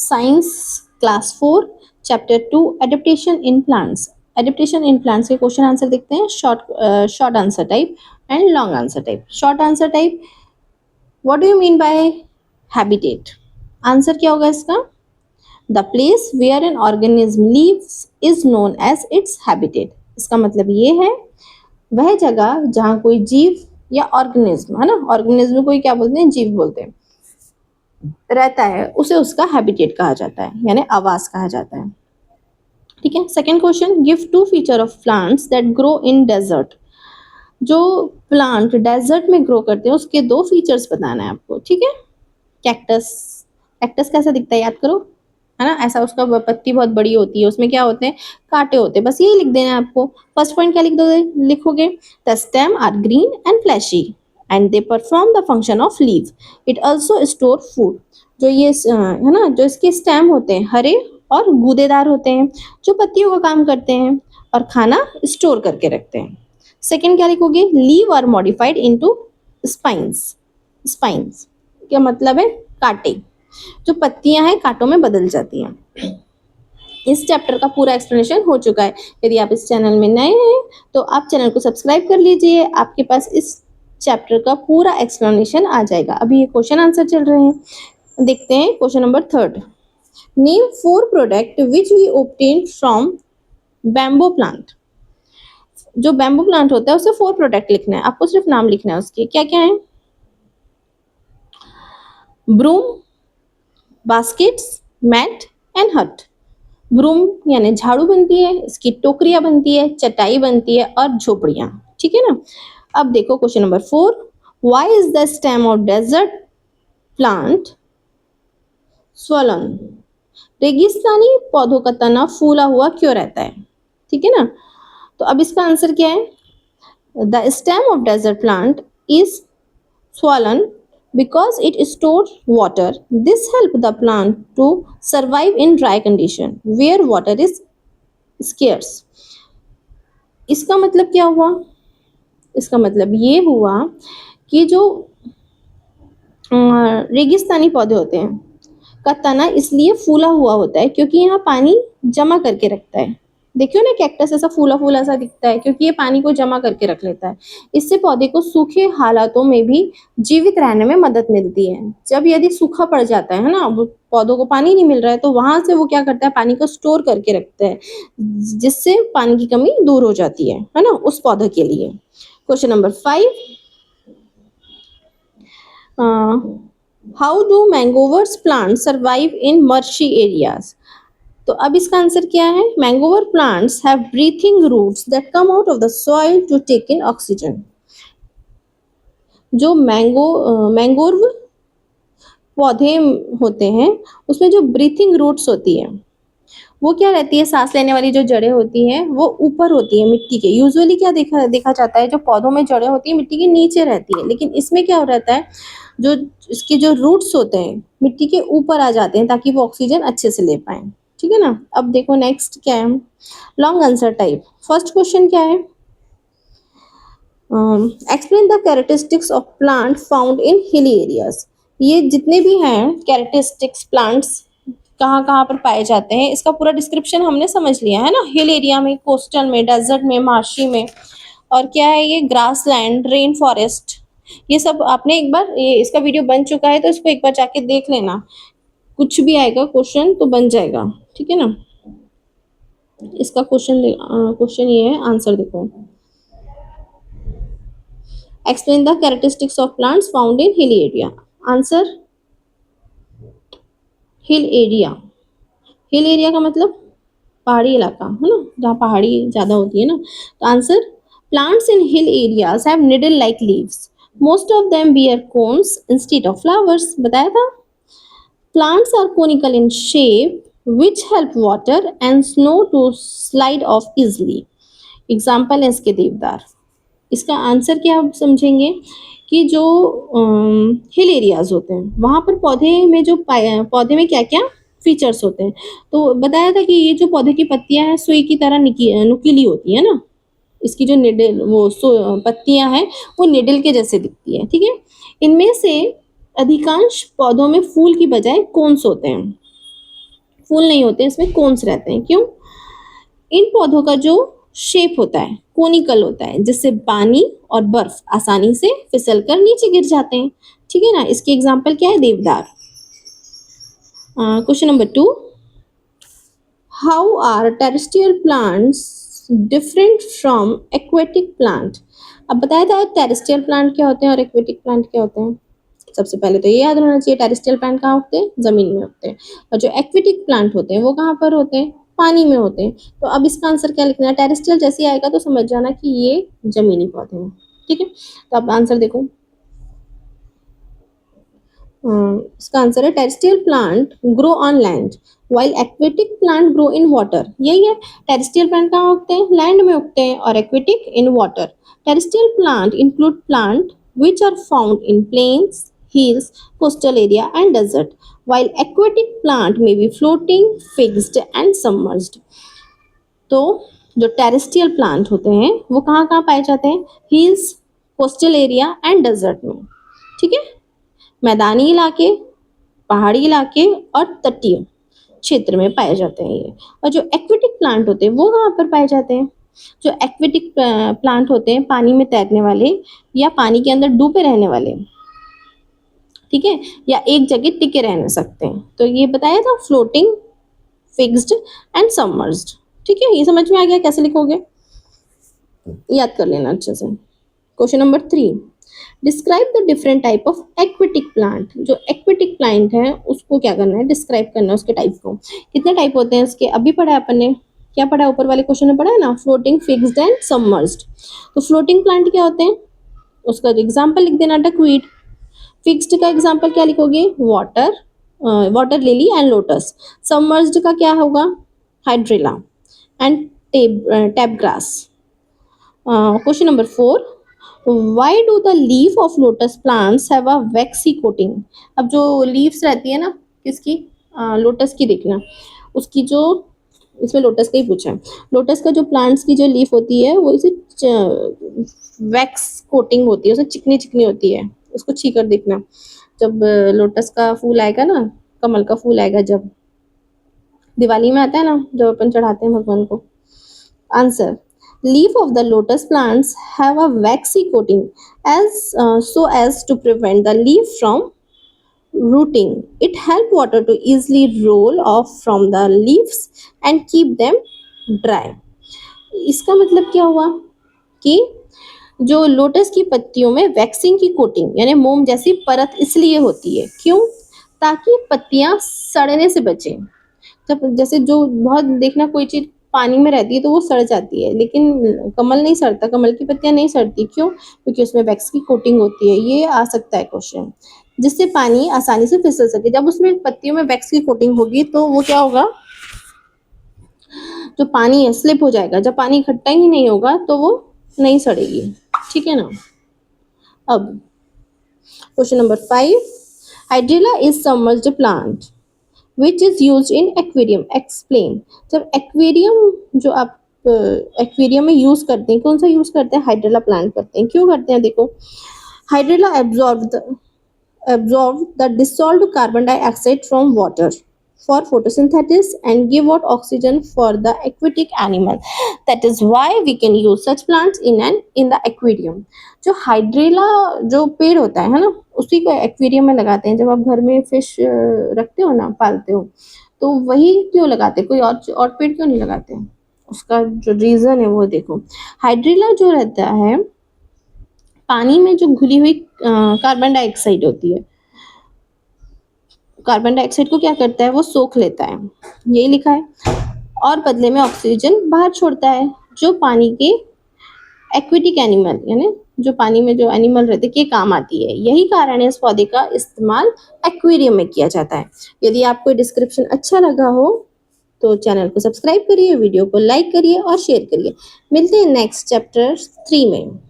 Science class 4 chapter 2 adaptation in plants. Adaptation in plants के question answer देखते हैं। Short answer type and long answer type. Short answer type, what do you mean by habitat? Answer क्या होगा इसका? The place where an organism lives is known as its habitat. इसका मतलब ये है वह जगह जहाँ कोई जीव या ऑर्गेनिज्म, है ना, ऑर्गेनिज्म को क्या बोलते हैं? जीव बोलते हैं, रहता है, उसे उसका हैबिटेट कहा जाता है, यानी आवास कहा जाता है। ठीक है। Second question, give two feature of plants that grow in desert. जो प्लांट डेजर्ट में ग्रो करते हैं उसके दो फीचर्स बताना है आपको। ठीक है। कैक्टस। कैक्टस कैसा दिखता है याद करो, है ना, ऐसा उसका पत्ती बहुत बड़ी होती है, उसमें क्या होते हैं? कांटे होते हैं। बस यही लिख देना है आपको। फर्स्ट पॉइंट क्या लिखोगे? The stem are green and fleshy and they perform the function of leave. It also store food. जो ये है ना, जो इसके स्टेम होते हैं हरे और गूदेदार होते हैं, जो पत्तियों का काम करते हैं और खाना स्टोर करके रखते हैं। सेकेंड क्या लिखोगे? Leave are modified into spines. Spines क्या मतलब है? कांटे। जो पत्तियां हैं कांटों में बदल जाती हैं। इस चैप्टर का पूरा एक्सप्लेनेशन हो चुका है। यदि आप इस चैनल में नए हैं तो आप चैनल को सब्सक्राइब कर लीजिए, आपके पास इस चैप्टर का पूरा एक्सप्लेनेशन आ जाएगा। अभी ये क्वेश्चन आंसर चल रहे हैं, देखते हैं। Question number 3, name 4 product which we obtain from bamboo plant. जो बैम्बू प्लांट होता है उसे 4 प्रोडक्ट लिखना है, आपको सिर्फ नाम लिखना है उसके। क्या क्या है? ब्रूम, बास्केट्स, मैट एंड हट। ब्रूम यानी झाड़ू बनती है, इसकी टोकरियां बनती है, चटाई बनती है और झोपड़ियां। ठीक है ना। अब देखो question number 4, why is the stem of desert plant swollen. रेगिस्तानी पौधों का तना फूला हुआ क्यों रहता है? ठीक है ना। तो अब इसका आंसर क्या है? The stem of desert plant is swollen because it stores water. This helps the plant to survive in dry condition where water is scarce. इसका मतलब क्या हुआ? इसका मतलब ये हुआ कि जो रेगिस्तानी पौधे होते हैं का तना इसलिए फूला हुआ होता है क्योंकि यहाँ पानी जमा करके रखता है। देखियो ना, कैक्टस ऐसा फूला फूला सा दिखता है क्योंकि ये पानी को जमा करके रख लेता है। इससे पौधे को सूखे हालातों में भी जीवित रहने में मदद मिलती है। जब यदि सूखा पड़ जाता है ना, पौधों को पानी नहीं मिल रहा है, तो वहां से वो क्या करता है? पानी को स्टोर करके रखता है, जिससे पानी की कमी दूर हो जाती है ना, उस पौधे के लिए। Question number 5, how do mangroves plant survive in marshy areas. तो अब इसका आंसर क्या है? Mangrove plants have breathing roots that come out of the soil to take in oxygen. जो मैंगोर्व पौधे होते हैं उसमें जो ब्रीथिंग रूट्स होती है वो क्या रहती है? सांस लेने वाली जो जड़ें होती हैं वो ऊपर होती है मिट्टी के। यूजुअली क्या देखा जाता है, जो पौधों में जड़ें होती है मिट्टी के नीचे रहती है, लेकिन इसमें क्या रहता है? जो इसके जो रूट्स होते हैं मिट्टी के ऊपर आ जाते हैं ताकि वो ऑक्सीजन अच्छे से ले पाए। ठीक है ना। अब देखो नेक्स्ट क्या है, long answer type. First question क्या है? Explain the characteristics of plant found in hilly areas. ये जितने भी हैं कैरेक्टरिस्टिक्स, प्लांट्स कहाँ कहाँ पर पाए जाते हैं, इसका पूरा डिस्क्रिप्शन हमने समझ लिया है ना। हिल एरिया में, कोस्टल में, डेजर्ट में, मार्शी में, और क्या है ये? Grass land, rain forest. ये सब आपने एक बार, ये इसका वीडियो बन चुका है तो इसको एक बार जाके देख लेना। कुछ भी आएगा क्वेश्चन तो बन जाएगा। ठीक है ना। इसका क्वेश्चन ये है, आंसर देखो। Explain the characteristics of plants found in hill area. Answer hill area. Hill area का मतलब पहाड़ी इलाका, है ना, जहाँ पहाड़ी ज्यादा होती है ना। तो answer, plants in hill areas have needle like leaves, most of them bear cones instead of flowers. बताया था। Plants are conical in shape which help water and snow to slide off easily. Example है इसके देवदार। इसका answer क्या आप समझेंगे कि जो हिल एरियाज होते हैं वहां पर पौधे में क्या क्या फीचर्स होते हैं। तो बताया था कि ये जो पौधे की पत्तियां हैं सुई की तरह नुकीली होती है ना। इसकी जो निडल पत्तियां हैं वो निडल के जैसे दिखती है। ठीक है। इनमें से अधिकांश पौधों में फूल की बजाय कोन्स होते हैं। फूल नहीं होते, इसमें कोन्स रहते हैं। क्यों? इन पौधों का जो शेप होता है कोनिकल होता है, जिससे पानी और बर्फ आसानी से फिसल कर नीचे गिर जाते हैं। ठीक है ना? इसकी एग्जाम्पल क्या है? देवदार। Question number 2, how are terrestrial plants different from aquatic plant? अब बताया था टेरेस्ट्रियल प्लांट क्या होते हैं और एक्वेटिक प्लांट क्या होते हैं। सबसे पहले तो ये याद होना चाहिए, टेरेस्ट्रियल प्लांट कहाँ होते हैं? जमीन में होते हैं। और जो एक्वेटिक प्लांट होते हैं वो कहाँ पर होते हैं? पानी में होते हैं। तो अब इसका आंसर क्या लिखना है? टेरेस्ट्रियल जैसे आएगा तो समझ जाना कि ये जमीनी पौधे हैं। ठीक है, तो अब आंसर देखो। इसका आंसर है terrestrial plant grow on land while aquatic plant grow in water. यही है, टेरेस्ट्रियल प्लांट कहाँ उगते हैं? लैंड में उगते हैं, और aquatic in water. Terrestrial plant include plant which are found in plains, hills, coastal area and desert, while aquatic plant may be floating, fixed and submerged. तो जो टेरेस्ट्रियल प्लांट होते हैं वो कहाँ कहाँ पाए जाते हैं? Hills, coastal area and desert में। ठीक है, मैदानी इलाके, पहाड़ी इलाके और तटीय क्षेत्र में पाए जाते हैं ये। और जो एक्वेटिक प्लांट होते हैं वो कहाँ पर पाए जाते हैं? जो एक्वेटिक प्लांट होते हैं पानी में तैरने वाले या पानी के अंदर डूबे रहने वाले, ठीक है, या एक जगह टिके रह सकते हैं। तो ये बताया था, फ्लोटिंग, फिक्स्ड एंड सबमर्ज्ड। ठीक है, ये समझ में आ गया? कैसे लिखोगे याद कर लेना अच्छे से। Question number 3, describe the different type of aquatic plant. जो एक्वेटिक प्लांट है उसको क्या करना है? डिस्क्राइब करना है उसके टाइप को। कितने टाइप होते हैं उसके? अभी पढ़ा है अपन ने, क्या पढ़ा है? ऊपर वाले क्वेश्चन में पढ़ा है ना, फ्लोटिंग, फिक्स्ड एंड सबमर्ज्ड। तो फ्लोटिंग प्लांट क्या होते हैं? उसका एग्जाम्पल लिख देना, डकवीड। फिक्स्ड का एग्जाम्पल क्या लिखोगे? Water, water lily and lotus. Submerged का क्या होगा? Hydrilla and tap grass. Question number 4, why do the leaf of lotus plants have a vaccine coating? अब जो लीव्स रहती है ना किसकी? लोटस की, देखना उसकी जो, इसमें लोटस का ही पूछा है। लोटस का जो प्लांट्स की जो लीफ होती है वो इसे वैक्स कोटिंग होती है, उसे चिकनी चिकनी होती है। उसको छू कर देखना, जब लोटस का फूल आएगा ना, कमल का फूल आएगा जब दिवाली में आता है ना, जब अपन चढ़ाते हैं भगवान को। Answer, leaf of the lotus plants have a waxy coating so as to prevent the leaf from rooting. It helps water to easily roll off from the leaves and keep them dry. इसका मतलब क्या हुआ कि जो lotus की पत्तियों में waxing की कोटिंग यानी मोम जैसी परत इसलिए होती है, क्यों? ताकि पत्तियां सड़ने से बचे। जब जैसे जो बहुत देखना, कोई चीज पानी में रहती है तो वो सड़ जाती है, लेकिन कमल नहीं सड़ता, कमल की पत्तियां नहीं सड़ती। क्यों? क्योंकि उसमें वैक्स की कोटिंग होती है। ये आ सकता है क्वेश्चन, जिससे पानी आसानी से फिसल सके। जब उसमें पत्तियों में वैक्स की कोटिंग होगी तो वो क्या होगा? जो पानी है स्लिप हो जाएगा। जब पानी इकट्ठा ही नहीं होगा तो वो नहीं सड़ेगी। ठीक है ना? अब question number 5, hydrilla is submerged plant which is use in aquarium, explain. जब एक्वेरियम, जो आप एक्वेरियम में यूज करते हैं, कौन सा यूज करते हैं? हाइड्रेला प्लांट करते हैं। क्यों करते हैं? देखो, hydrilla absorb the dissolved carbon dioxide from water for photosynthesis and give out oxygen for the aquatic animal. That is why we can use such plants in the aquarium. जो hydrilla जो पेड़ होता है ना, उसी को एक्वेरियम में लगाते हैं। जब आप घर में फिश रखते हो ना, पालते हो, तो वही क्यों लगाते हैं? कोई और पेड़ क्यों नहीं लगाते हैं? उसका जो रीजन है वो देखो। हाइड्रेला जो रहता है, पानी में जो घुली हुई कार्बन डाइऑक्साइड होती है, कार्बन डाइऑक्साइड को क्या करता है? वो सोख लेता है, यही लिखा है, और बदले में ऑक्सीजन बाहर छोड़ता है, जो पानी के एक्वेटिक एनिमल यानी जो पानी में जो एनिमल रहते के काम आती है। यही कारण है इस पौधे का इस्तेमाल एक्वेरियम में किया जाता है। यदि आपको डिस्क्रिप्शन अच्छा लगा हो तो चैनल को सब्सक्राइब करिए, वीडियो को लाइक करिए और शेयर करिए। मिलते हैं नेक्स्ट चैप्टर 3 में।